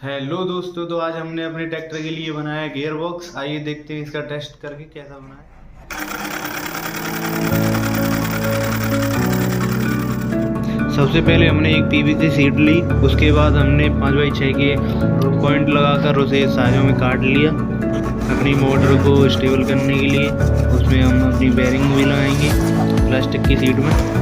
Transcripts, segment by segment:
हेलो दोस्तों, तो आज हमने अपने ट्रैक्टर के लिए बनाया गियर बॉक्स। आइए देखते हैं इसका टेस्ट करके कैसा बना है। सबसे पहले हमने एक पीवीसी शीट ली, उसके बाद हमने 5x6 के पॉइंट लगाकर उसे साइजों में काट लिया अपनी मोटर को स्टेबल करने के लिए। उसमें हम अपनी बेरिंग भी लगाएंगे प्लास्टिक की शीट में।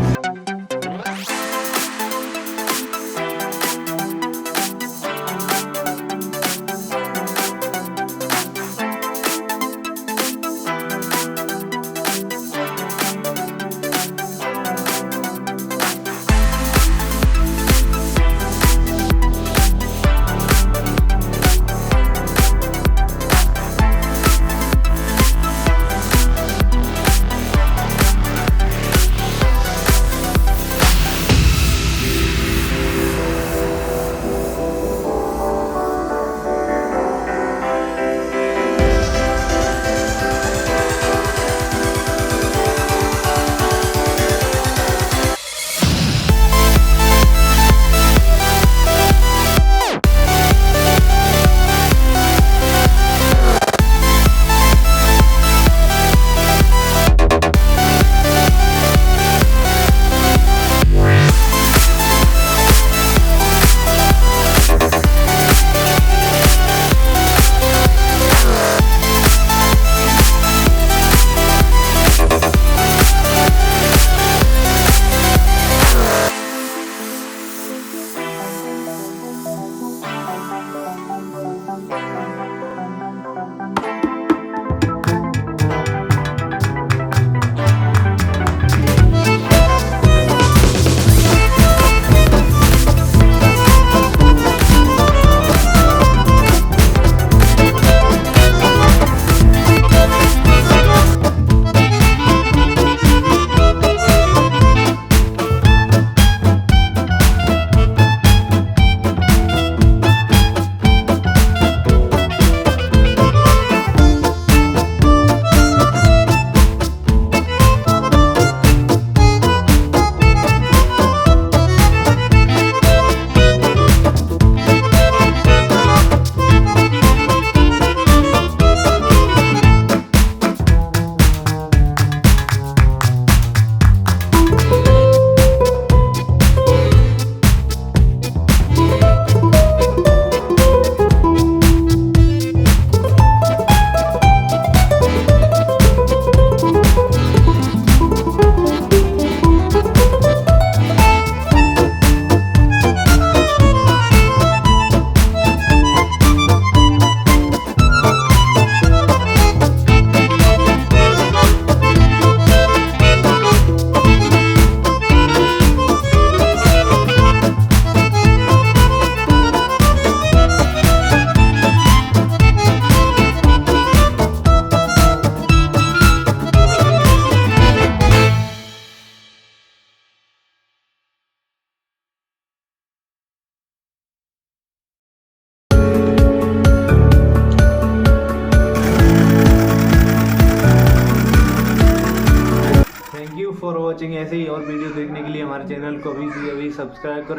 Thank you for watching. ऐसे ही और वीडियो देखने के लिए हमारे चैनल को अभी सब्सक्राइब करें।